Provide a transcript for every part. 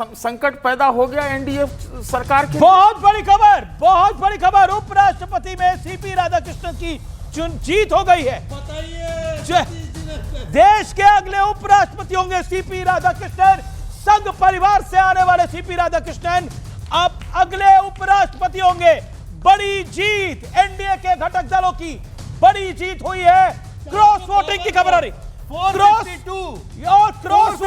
संकट पैदा हो गया एनडीए सरकार के। बहुत बड़ी खबर उपराष्ट्रपति में सीपी राधाकृष्णन की जीत हो गई है। देश के अगले उपराष्ट्रपति होंगे सीपी राधाकृष्णन। संघ परिवार से आने वाले सीपी राधाकृष्णन अब अगले उपराष्ट्रपति होंगे। बड़ी जीत एनडीए के घटक दलों की बड़ी जीत हुई है। क्रॉस वोटिंग की खबर आ रही, क्रॉस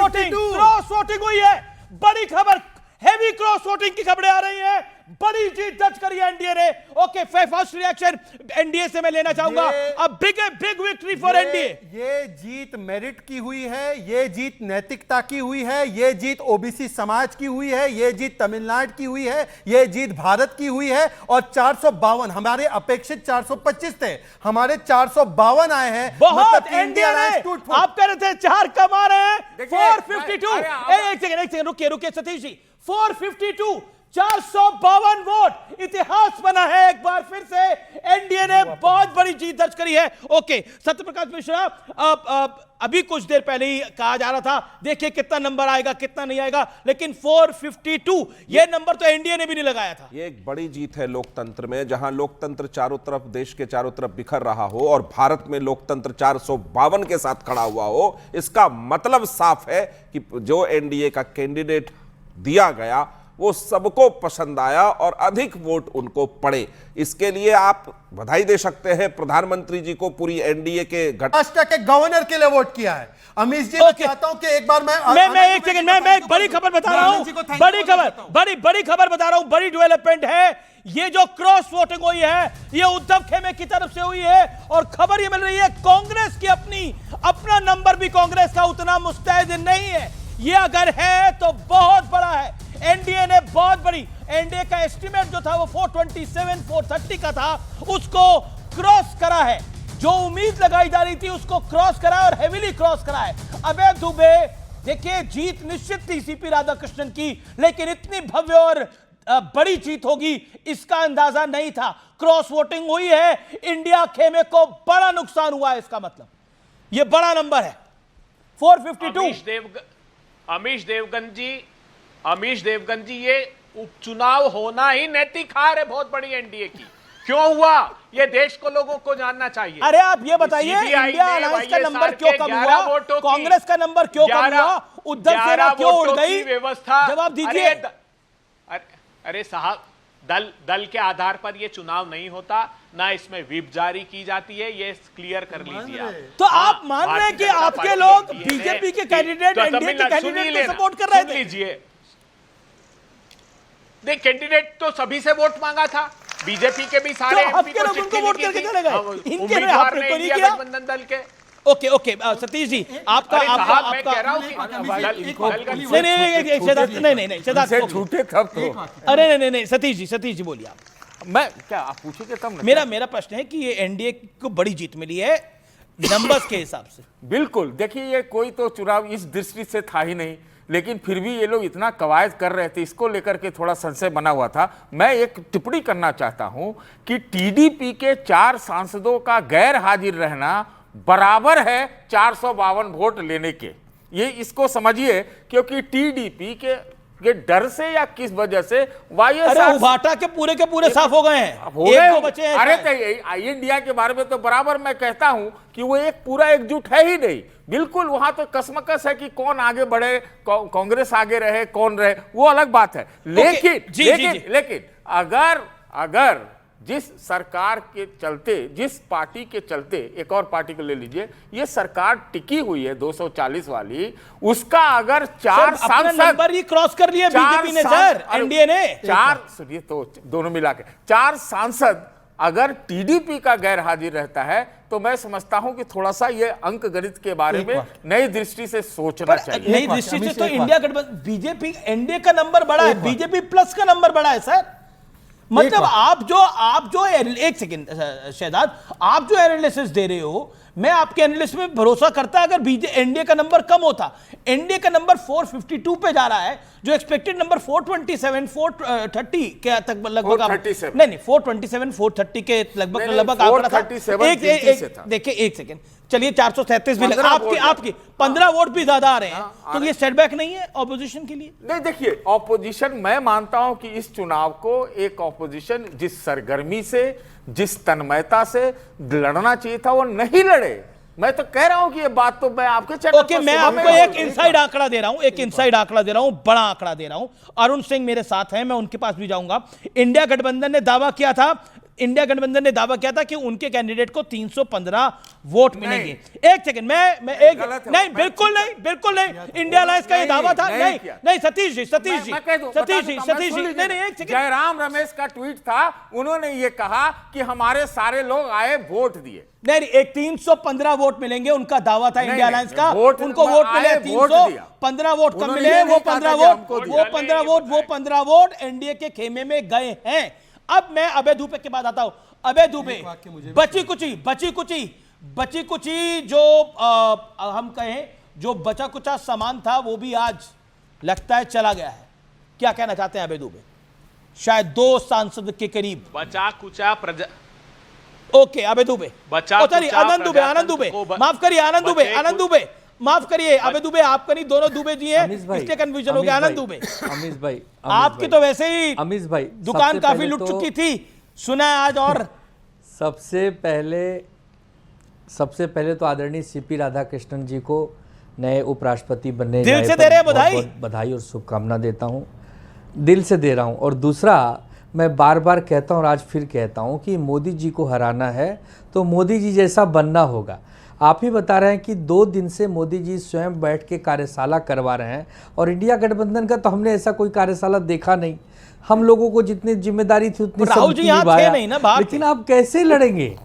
वोटिंग हुई है। बड़ी खबर, हेवी क्रॉस वोटिंग की खबरें आ रही हैं। बड़ी जीत दर्ज करी है एनडीए ने। ओके, फर्स्ट रिएक्शन एनडीए से मैं लेना चाहूंगा। अब बिग विक्ट्री फॉर एनडीए। ये जीत मेरिट की हुई है, ये जीत नैतिकता की हुई है, ये जीत ओबीसी समाज की हुई है, ये जीत तमिलनाडु की हुई है, ये जीत भारत की हुई है। और 452, हमारे अपेक्षित 425 थे, हमारे 452 आए हैं। बहुत एनडीए ने, आप कह रहे थे 4 कम आ रहे हैं। 452, एक सेकंड रुकिए सतीश जी। 452, 452 वोट, इतिहास बना है एक बार फिर से। एनडीए ने बहुत बड़ी जीत दर्ज करी है। ओके, सत्यप्रकाश मिश्रा, अभी कुछ देर पहले ही कहा जा रहा था देखिए कितना नंबर आएगा कितना नहीं आएगा, लेकिन 452 ये नंबर तो एनडीए ने भी नहीं लगाया था। ये एक बड़ी जीत है लोकतंत्र में, जहां लोकतंत्र चारों तरफ, देश के चारों तरफ बिखर रहा हो और भारत में लोकतंत्र 452 के साथ खड़ा हुआ हो। इसका मतलब साफ है कि जो एनडीए का कैंडिडेट दिया गया वो सबको पसंद आया और अधिक वोट उनको पड़े। इसके लिए आप बधाई दे सकते हैं प्रधानमंत्री जी को, पूरी एनडीए के महाराष्ट्र के गवर्नर के लिए वोट किया है। अमित जी, मैं चाहता हूं कि एक बार मैं एक सेकंड, मैं एक बड़ी खबर बता रहा हूं। बड़ी खबर बता रहा हूं, बड़ी डेवलपमेंट है। ये जो क्रॉस वोटिंग हुई है ये उद्धव खेमे की तरफ से हुई है और खबर ये मिल रही है कांग्रेस की अपना नंबर भी कांग्रेस का उतना मुस्तैद नहीं है। ये अगर है तो बहुत बड़ा है। एनडीए ने बहुत बड़ी, एनडीए का एस्टीमेट जो था वो 427 430 का था, उसको क्रॉस करा है। जो उम्मीद लगाई जा रही थी उसको क्रॉस करा है और हेवीली क्रॉस करा है। अभय दुबे, देखिए जीत निश्चित थी सीपी राधाकृष्णन की, लेकिन इतनी भव्य और बड़ी जीत होगी इसका अंदाजा नहीं था। क्रॉस वोटिंग हुई है, इंडिया खेमे को बड़ा नुकसान हुआ है। इसका मतलब यह बड़ा नंबर है 452। अमीश देवगन जी, ये उपचुनाव होना ही नैतिक हार है बहुत बड़ी एनडीए की। क्यों हुआ ये देश को, लोगों को जानना चाहिए। अरे आप ये बताइए, इंडिया अलायंस का नंबर क्यों कम हुआ, कांग्रेस का नंबर क्यों कम हुआ, उद्धव सेना क्यों उड़ गई, व्यवस्था जवाब दीजिए। अरे साहब, दल के आधार पर ये चुनाव नहीं होता, ना इसमें व्हिप जारी की जाती है, ये क्लियर कर लीजिए आप। तो आप मान रहे हैं कि आपके लोग बीजेपी के कैंडिडेट एनडीए के कैंडिडेट को सपोर्ट कर रहे थे। लीजिए, देख, कैंडिडेट तो सभी से वोट मांगा था, बीजेपी के भी सारे एमपी को चिट्ठी वोट करके चले गए, उम्मीदवार ने इंडिया गठबंधन दल के। ओके सतीश जी, आपका मैं कह रहा हूं कि नहीं झूठे तब तो। अरे नहीं सतीश जी बोलिए आप। मैं क्या, आप पूछिए तब। मेरा प्रश्न है कि ये एनडीए को बड़ी जीत मिली है नंबर्स के हिसाब से। बिल्कुल, देखिए ये कोई तो चुनाव इस दृष्टि से था ही नहीं, लेकिन फिर भी ये लोग इतना कवायद कर रहे थे, इसको लेकर के थोड़ा संशय बना हुआ था। मैं एक टिप्पणी करना चाहता हूं कि टीडीपी के 4 सांसदों का गैर हाजिर रहना बराबर है 452 वोट लेने के। ये इसको समझिए, क्योंकि टीडीपी के डर से या किस वजह से वाईएसआर उभाटा के पूरे साफ हो गए हैं, एक बचे हैं। अरे तो इंडिया के बारे में तो बराबर मैं कहता हूं कि वो एक पूरा एकजुट है ही नहीं। बिल्कुल, वहां तो कसमकस है कि कौन आगे बढ़े, कांग्रेस आगे रहे, कौन रहे, वो अलग बात है। लेकिन अगर जिस सरकार के चलते, जिस पार्टी के चलते, एक और पार्टी को ले लीजिए, ये सरकार टिकी हुई है 240 वाली, उसका अगर 4 सांसद नंबर ही क्रॉस कर लिए बीजेपी ने सर, एनडीए ने 4, सुनिए तो दोनों मिला के 4 सांसद अगर टीडीपी का गैर हाजिर रहता है तो मैं समझता हूं कि थोड़ा सा ये अंक गणित के बारे में नई दृष्टि से सोचना चाहिए। नई दृष्टि से तो इंडिया गठबंधन, बीजेपी, एनडीए का नंबर बड़ा है, बीजेपी प्लस का नंबर बड़ा है सर। मतलब आप जो एक सेकंड शहजाद, आप जो एनालिसिस दे रहे हो, मैं आपके एनालिसिस में भरोसा करता अगर एनडीए का नंबर कम होता। एनडीए का नंबर 452 पे जा रहा है, जो एक्सपेक्टेड नंबर 427 430 के तक लगभग, नहीं 427 430 के लगभग आंकड़ा था। देखिए एक सेकंड, चलिए 437 भी 15 आपकी 15 वोट भी ज्यादा आ रहे हैं, तो ये सेटबैक नहीं है ऑपोजिशन के लिए? नहीं, देखिए, ऑपोजिशन, मैं मानता हूं कि इस चुनाव को एक ऑपोजिशन जिस सरगर्मी से, जिस तन्मयता से लड़ना चाहिए था, वो नहीं लड़े। मैं तो कह रहा हूं कि ये बात तो मैं आपके चैनल ओके, मैं आपको एक इनसाइड आंकड़ा दे रहा हूं, एक इनसाइड आंकड़ा दे रहा हूं, बड़ा आंकड़ा दे रहा हूं। अरुण सिंह मेरे साथ हैं, मैं उनके पास भी जाऊंगा। इंडिया गठबंधन ने दावा किया था कि उनके कैंडिडेट को 315 वोट मिलेंगे। एक सेकंड, मैं एक नहीं, बिल्कुल नहीं, इंडिया अलायंस का ये दावा था। नहीं, सतीश जी, नहीं, एक सेकंड। जयराम रमेश का ट्वीट था, उन्होंने ये कहा कि हमारे सारे लोग आए, वोट दिए। नहीं, एक 315 वोट मिलेंगे, उनका दावा था इंडिया अलायंस का। उनको वोट मिले 315 वोट कम मिले, वो 15 वोट एनडीए के खेमे में गए हैं। अब मैं अभय दुबे के बाद आता हूं। अभय दुबे, बची कुची जो हम कहें जो बचा कुचा सामान था, वो भी आज लगता है चला गया है। क्या कहना चाहते हैं अभय दुबे? शायद 2 सांसद के करीब बचा कुचा ओके, अभय दुबे, आनंद दुबे, माफ करिए, माफ करिए, अभय दुबे आपका नहीं, दोनों दुबे जी हैं, इसलिए कंफ्यूजन हो गया। आनंद दुबे, अमीश भाई, आपकी तो वैसे ही अमीश भाई दुकान काफी लुट चुकी थी, सुना है आज। और सबसे पहले तो आदरणीय सीपी राधाकृष्णन जी को नए उपराष्ट्रपति बनने दिल से दे रहे हैं बधाई, बधाई और शुभकामना देता हूं, दिल से दे रहा हूं। और दूसरा, मैं बार बार कहता हूं और आज फिर कहता हूं कि मोदी जी को हराना है तो मोदी जी जैसा बनना होगा। आप ही बता रहे हैं कि 2 दिन से मोदी जी स्वयं बैठ के कार्यशाला करवा रहे हैं, और इंडिया गठबंधन का तो हमने ऐसा कोई कार्यशाला देखा नहीं। हम लोगों को जितनी जिम्मेदारी थी उतनी राहुल जी यहाँ थे नहीं ना बाहर, लेकिन आप कैसे लड़ेंगे?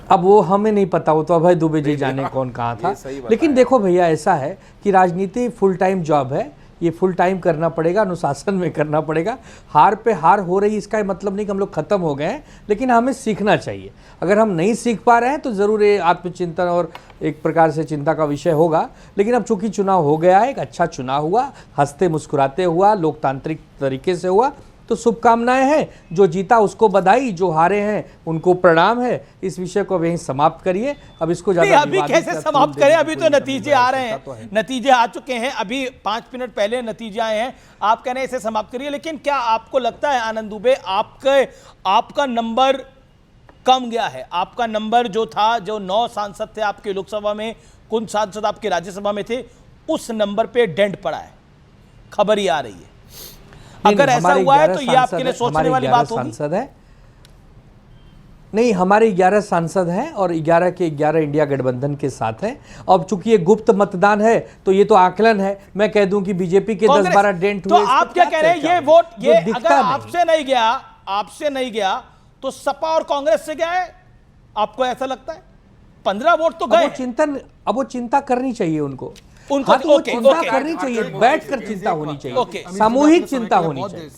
अब वो हमें नहीं पता, वो तो अभय दुबे जी जाने कौन कहाँ था। लेकिन देखो भैया, ऐसा है कि राजनीति फुल टाइम जॉब है, ये फुल टाइम करना पड़ेगा, अनुशासन में करना पड़ेगा। हार पे हार हो रही, इसका मतलब नहीं कि हम लोग खत्म हो गए हैं, लेकिन हमें सीखना चाहिए। अगर हम नहीं सीख पा रहे हैं तो ज़रूर ये आत्मचिंतन और एक प्रकार से चिंता का विषय होगा। लेकिन अब चूंकि चुनाव हो गया है, एक अच्छा चुनाव हुआ, हंसते मुस्कुराते हुआ, लोकतांत्रिक तरीके से हुआ, तो शुभकामनाएं हैं। जो जीता उसको बधाई, जो हारे हैं उनको प्रणाम है। इस विषय को यहीं समाप्त करिए। अब इसको ज्यादा अभी कैसे समाप्त करें? अभी तो नतीजे आ रहे हैं, नतीजे आ चुके हैं, अभी 5 मिनट पहले नतीजे आए हैं। आप कह रहे हैं इसे समाप्त करिए, लेकिन क्या आपको लगता है आनंद दुबे, आपका नंबर कम गया है? आपका नंबर जो था, जो 9 सांसद थे आपके लोकसभा में, कुछ सांसद आपके राज्यसभा में थे, उस नंबर पे डेंट पड़ा है, खबर ही आ रही है। अगर ऐसा हुआ है तो ये आपके लिए सोचने वाली बात होगी। सांसद है नहीं, हमारे 11 सांसद हैं और 11 के 11 इंडिया गठबंधन के साथ हैं। अब चूंकि ये गुप्त मतदान है तो ये तो आकलन है। मैं कह दूं कि बीजेपी के 10-12 डेंट हुए, तो आप क्या कह रहे हैं? ये वोट, ये अगर आपसे नहीं गया तो सपा और कांग्रेस से गया है, आपको ऐसा लगता है? 15 वोट तो गए। अब वो चिंता करनी चाहिए उनको चिंता करनी चाहिए, बैठकर चिंता होनी चाहिए, सामूहिक चिंता होनी चाहिए।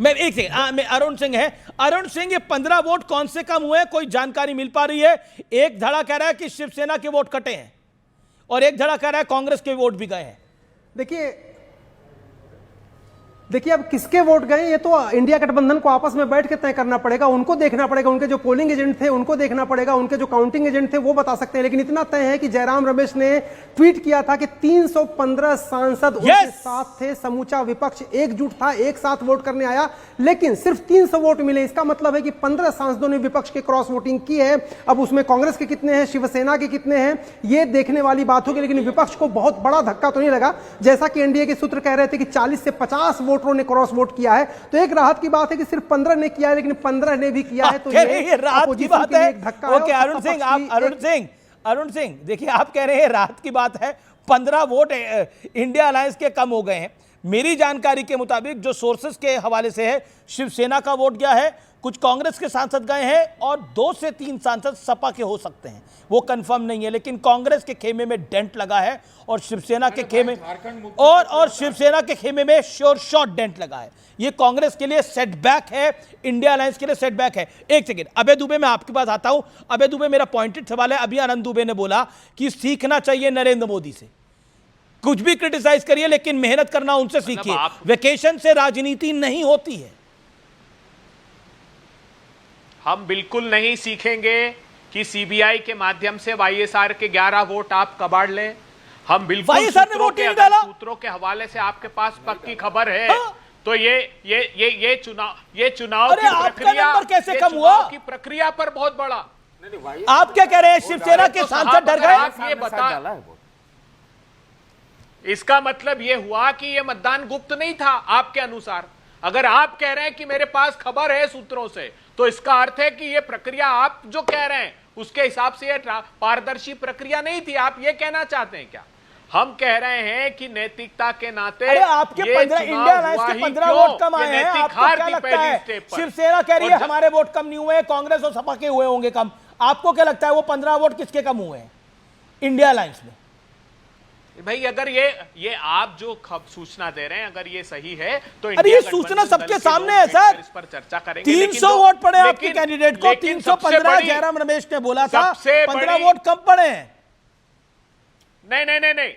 मैं एक सेकंड, मैं अरुण सिंह है, अरुण सिंह, ये 15 वोट कौन से कम हुए, कोई जानकारी मिल पा रही है? एक धड़ा कह रहा है कि शिवसेना के वोट कटे हैं और एक धड़ा कह रहा है कांग्रेस के वोट भी गए हैं। देखिए अब किसके वोट गए ये तो इंडिया गठबंधन को आपस में बैठ के तय करना पड़ेगा, उनको देखना पड़ेगा, उनके जो पोलिंग एजेंट थे उनको देखना पड़ेगा, उनके जो काउंटिंग एजेंट थे वो बता सकते हैं। लेकिन इतना तय है कि जयराम रमेश ने ट्वीट किया था कि 315 सांसद उनके साथ थे, समूचा विपक्ष एकजुट था, एक साथ वोट करने आया, लेकिन सिर्फ 300 वोट मिले। इसका मतलब है कि 15 सांसदों ने विपक्ष के क्रॉस वोटिंग की है। अब उसमें कांग्रेस के कितने हैं, शिवसेना के कितने हैं, ये देखने वाली बात होगी। लेकिन विपक्ष को बहुत बड़ा धक्का तो नहीं लगा, जैसा कि एनडीए के सूत्र कह रहे थे कि 40 से 50 वोटरों ने क्रॉस वोट किया है। तो एक राहत की बात है कि सिर्फ 15 ने किया है, लेकिन 15 ने भी किया है, तो ये राहत की बात है। ओके अरुण सिंह, देखिए आप कह रहे हैं राहत की बात है, 15 वोट इंडिया अलायंस के कम हो गए हैं। मेरी जानकारी के मुताबिक, जो सोर्सेस के हवाले से है, शिवसेना का वोट गया है, कुछ कांग्रेस के सांसद गए हैं और 2 से 3 सांसद सपा के हो सकते हैं, वो कंफर्म नहीं है। लेकिन कांग्रेस के खेमे में डेंट लगा है और शिवसेना के खेमे और शिवसेना के खेमे में श्योर शॉट डेंट लगा है। ये कांग्रेस के लिए सेटबैक है, इंडिया अलायंस के लिए सेटबैक है। एक सेकंड, अभय दुबे, मैं आपके पास आता हूं। अभय दुबे, मेरा पॉइंटेड सवाल है। अभी आनंद दुबे ने बोला कि सीखना चाहिए नरेंद्र मोदी से, कुछ भी क्रिटिसाइज करिए लेकिन मेहनत करना उनसे सीखिए, वेकेशन से राजनीति नहीं होती है। हम बिल्कुल नहीं सीखेंगे कि सीबीआई के माध्यम से वाईएसआर के 11 वोट आप कबाड़ लें। हम बिल्कुल वाईएसआर ने वोट नहीं डाला। सूत्रों के हवाले से आपके पास पक्की खबर है तो ये चुनाव अरे की आपका प्रक्रिया नंबर कैसे ये कम चुनाव हुआ? की प्रक्रिया पर बहुत बड़ा। आप क्या कह रहे हैं, शिवसेना के सांसद डर गए? आप ये बता, इसका मतलब ये हुआ कि ये मतदान गुप्त नहीं था आपके अनुसार। अगर आप कह रहे हैं कि मेरे पास खबर है सूत्रों से, तो इसका अर्थ है कि ये प्रक्रिया आप जो कह रहे हैं उसके हिसाब से ये पारदर्शी प्रक्रिया नहीं थी। आप ये कहना चाहते हैं क्या? हम कह रहे हैं कि नैतिकता के नाते अरे आपके 15 इंडिया अलायंस के 15 वोट कम आए हैं, आपको क्या लगता है? शिवसेना कह रही है हमारे वोट कम नहीं हुए, कांग्रेस और सपा के हुए होंगे कम। आपको क्या लगता है वो 15 वोट किसके कम हुए हैं इंडिया अलायंस में? भाई अगर ये आप जो सूचना दे रहे हैं अगर ये सही है तो अरे ये सूचना सबके सामने है सर। इस पर चर्चा करेंगे। 300 वोट पड़े आपके कैंडिडेट को, 315 जयराम रमेश ने बोला था, 15 वोट कम पड़े हैं। नहीं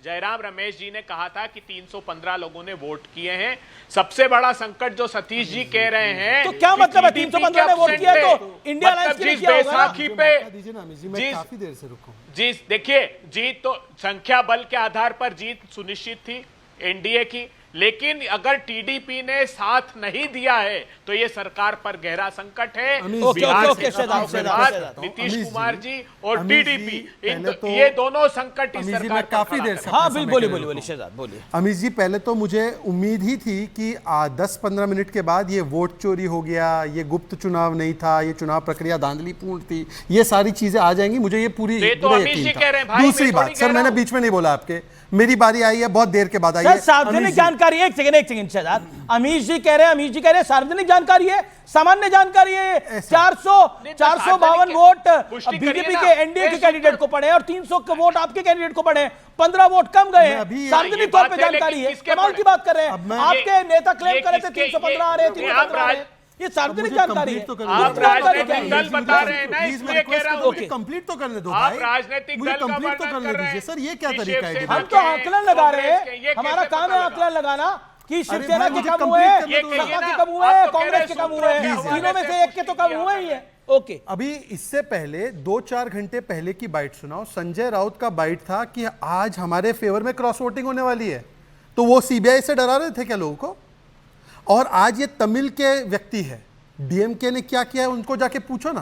जयराम रमेश जी ने कहा था कि 315 लोगों ने वोट किए हैं। सबसे बड़ा संकट जो सतीश जी कह रहे हैं तो क्या मतलब है 315 ने वोट किया तो इंडिया अलायंस के लिए किया होगा ना? बैसाखी पे मैं काफी देर से रुका हूं। जी देखिए, जीत तो संख्या बल के आधार पर जीत सुनिश्चित थी एनडीए की, लेकिन अगर टीडीपी ने साथ नहीं दिया है तो ये सरकार पर गहरा संकट है। बिहार से चुनाव के बाद नीतीश कुमार जी और टीडीपी ये दोनों संकट इस सरकार पर काफी देर से हाँ बिल्कुल बोलिए शहजाद बोलिए। अमीश जी, पहले तो मुझे उम्मीद ही थी कि 10-15 मिनट के बाद ये वोट चोरी हो गया, ये गुप्त चुनाव नहीं था, ये चुनाव प्रक्रिया धांधलीपूर्ण थी, ये सारी चीजें आ जाएंगी, मुझे ये पूरी यकीन था। दूसरी बात सर, मैंने बीच में नहीं बोला आपके, मेरी बारी आई है बहुत देर के बाद आई है। सार्वजनिक जानकारी, एक सेकंड शहजाद, अमीश जी कह रहे हैं सार्वजनिक जानकारी है, सामान्य जानकारी है। 452 वोट बीजेपी के एनडीए के कैंडिडेट को पड़े और 300 वोट आपके कैंडिडेट को पड़े, 15 वोट कम गए हैं। सार्वजनिक तौर पे जानकारी है, कमाल की बात कर रहे हैं। आपके नेता क्लेम कर रहे थे 315 आ रहे हैं, 315 आ रहे हैं, ये सार्वजनिक जानकारी है। आप राजनीतिक दल बता रहे हैं ना, इसलिए कह रहा हूं कंप्लीट तो करने दो आप भाई, राजनीतिक मुझे दल का कंप्लीट तो वर्णन करने कर रहे दीजिए हैं सर। ये क्या तरीका है? हम तो आकलन लगा रहे हैं, हमारा काम है आकलन लगाना कि शिवसेना के कम हुए हैं, सपा के कम हुए हैं, कांग्रेस के कम हुए हैं, तीनों में से एक के तो कम हुए ही है। ओके, अभी इससे पहले 2-4 घंटे पहले की बाइट सुनाओ। संजय राउत का बाइट था कि आज हमारे फेवर में क्रॉस वोटिंग होने वाली है, तो वो सीबीआई से डरा रहे थे क्या लोगों को? और आज ये तमिल के व्यक्ति है, डीएमके ने क्या किया है उनको जाके पूछो ना,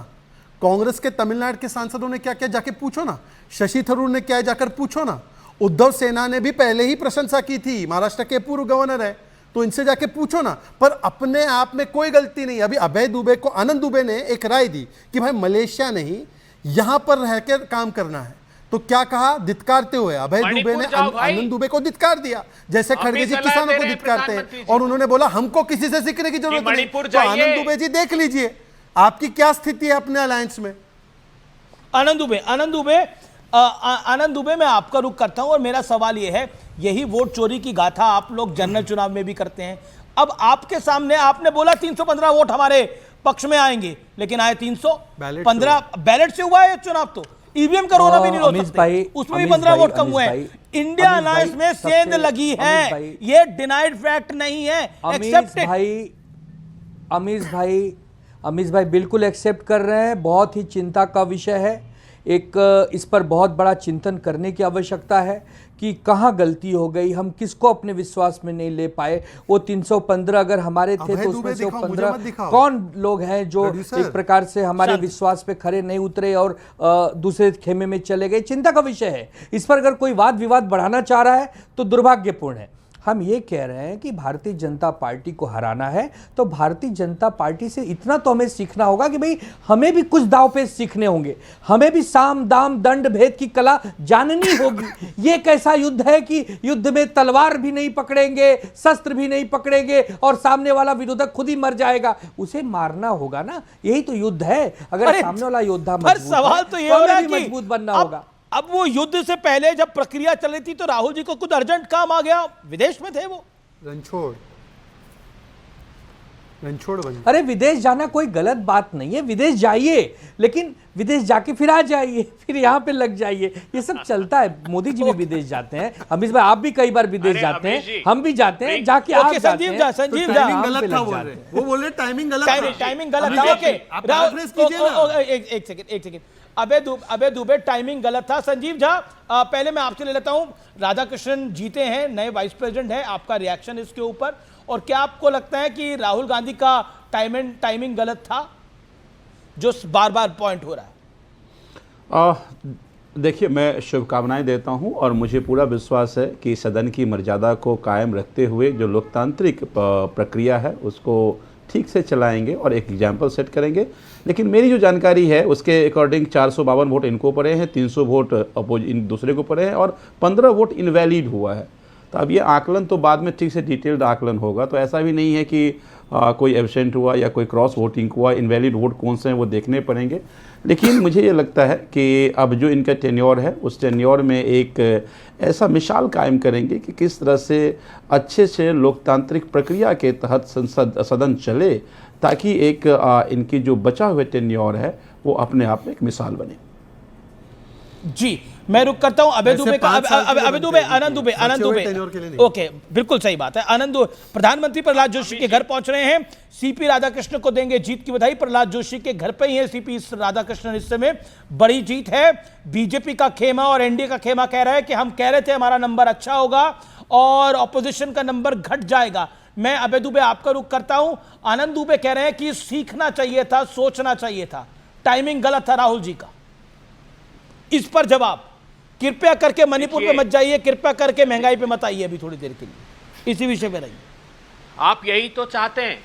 कांग्रेस के तमिलनाडु के सांसदों ने क्या किया जाके पूछो ना, शशि थरूर ने क्या है जाकर पूछो ना, उद्धव सेना ने भी पहले ही प्रशंसा की थी, महाराष्ट्र के पूर्व गवर्नर है, तो इनसे जाके पूछो ना। पर अपने आप में कोई गलती नहीं। अभी अभय दुबे को आनंद दुबे ने एक राय दी कि भाई मलेशिया नहीं यहां पर रहकर काम करना है, तो क्या कहा? धिक्कारते हुए अभय दुबे ने आनंद दुबे को धिक्कार दिया, जैसे खड़गे जी किसानों को धिक्कारते हैं, और उन्होंने बोला हमको किसी से सीखने की जरूरत नहीं। तो आनंद दुबे जी देख लीजिए आपकी क्या स्थिति है अपने अलायंस में। आनंद दुबे मैं आपका रुख करता हूं और मेरा सवाल यह है, यही वोट चोरी की गाथा आप लोग जनरल चुनाव में भी करते हैं। अब आपके सामने आपने बोला 315 वोट हमारे पक्ष में आएंगे, लेकिन आए 315 बैलेट से हुआ है चुनाव, तो ईवीएम का रोना भी नहीं रोक सकते, उसमें भी 15 वोट कम हुए हैं। इंडिया अलायंस में सेंध लगी है, ये डिनाइड फैक्ट नहीं है, एक्सेप्टेड। अमीश भाई बिल्कुल एक्सेप्ट कर रहे हैं, बहुत ही चिंता का विषय है। एक इस पर बहुत बड़ा चिंतन करने की आवश्यकता है कि कहाँ गलती हो गई, हम किसको अपने विश्वास में नहीं ले पाए। वो 315 अगर हमारे थे तो उसमें से 15 कौन लोग हैं जो एक प्रकार से हमारे विश्वास पे खरे नहीं उतरे और दूसरे खेमे में चले गए। चिंता का विषय है। इस पर अगर कोई वाद विवाद बढ़ाना चाह रहा है तो दुर्भाग्यपूर्ण है। हम ये कह रहे हैं कि भारतीय जनता पार्टी को हराना है तो भारतीय जनता पार्टी से इतना तो हमें सीखना होगा कि भाई हमें भी कुछ दाव पेच सीखने होंगे, हमें भी साम दाम दंड भेद की कला जाननी होगी। ये कैसा युद्ध है कि युद्ध में तलवार भी नहीं पकड़ेंगे, शस्त्र भी नहीं पकड़ेंगे और सामने वाला विरोधक खुद ही मर जाएगा, उसे मारना होगा ना। यही तो युद्ध है। अगर सामने वाला योद्धा सवाल तो ये हो रहा है कि मजबूत बनना होगा। अब वो युद्ध से पहले जब प्रक्रिया चल रही थी तो राहुल जी को कुछ अर्जेंट काम आ गया, विदेश में थे वो, रणछोड़ रणछोड़ बन। अरे विदेश जाना कोई गलत बात नहीं है, विदेश जाइए, लेकिन विदेश जाके फिर आ जाइए, फिर यहाँ पे लग जाइए, ये सब चलता है। मोदी जी भी विदेश जाते हैं, अमित भाई आप भी कई बार विदेश जाते हैं, हम भी जाते हैं, जाके आप जाते हैं। संजीव टाइमिंग गलत था बोल रहे, वो बोल रहे टाइमिंग गलत था। टाइमिंग गलत था। ओके एक सेकंड अबे दुबे टाइमिंग गलत था। संजीव झा पहले मैं आपसे ले लेता हूं, राधाकृष्णन जीते हैं, नए वाइस प्रेसिडेंट हैं, आपका रिएक्शन इसके ऊपर, और क्या आपको लगता है कि राहुल गांधी का टाइमिंग गलत था जो बार बार पॉइंट हो रहा है? देखिए, मैं शुभकामनाएं देता हूं और मुझे पूरा विश्वास है कि सदन की मर्यादा को कायम रखते हुए जो लोकतांत्रिक प्रक्रिया है उसको ठीक से चलाएंगे और एक एग्जाम्पल सेट करेंगे। लेकिन मेरी जो जानकारी है उसके अकॉर्डिंग 452 वोट इनको पड़े हैं, 300 वोट इन दूसरे को पड़े हैं और 15 वोट इनवैलिड हुआ है। तो अब ये आकलन तो बाद में ठीक से डिटेल्ड आकलन होगा, तो ऐसा भी नहीं है कि कोई एब्सेंट हुआ या कोई क्रॉस वोटिंग हुआ, इनवैलिड वोट कौन से हैं वो देखने पड़ेंगे। लेकिन मुझे ये लगता है कि अब जो इनका टेन्योर है उस टेन्योर में एक ऐसा मिसाल कायम करेंगे कि किस तरह से अच्छे से लोकतांत्रिक प्रक्रिया के तहत सदन चले, ताकि एक इनकी जो बचा हुए टेन्योर है वो अपने आप में एक मिसाल बने। जी मैं रुक करता हूं अभय दुबे का। आनंद दुबे ओके, बिल्कुल सही बात है। आनंद, प्रधानमंत्री प्रहलाद जोशी के घर पहुंच रहे हैं, सीपी राधाकृष्णन को देंगे जीत की बधाई। प्रहलाद जोशी के घर पे ही है सीपी राधाकृष्णन, इस समय बड़ी जीत है। बीजेपी का खेमा और एनडीए का खेमा कह रहा है कि हम कह रहे थे हमारा नंबर अच्छा होगा और ऑपोजिशन का नंबर घट जाएगा। मैं अभय दुबे आपका रुख करता हूं। आनंद दुबे कह रहे हैं कि सीखना चाहिए था, सोचना चाहिए था, टाइमिंग गलत था राहुल जी का। इस पर जवाब, कृपया करके मणिपुर पे मत जाइए, कृपया करके महंगाई पे मत आइए अभी थोड़ी देर के लिए, इसी विषय पे रहिए। आप यही तो चाहते हैं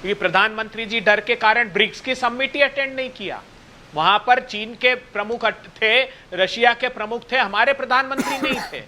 कि प्रधानमंत्री जी डर के कारण ब्रिक्स की समिट ही अटेंड नहीं किया। वहां पर चीन के प्रमुख थे, रशिया के प्रमुख थे, हमारे प्रधानमंत्री नहीं थे।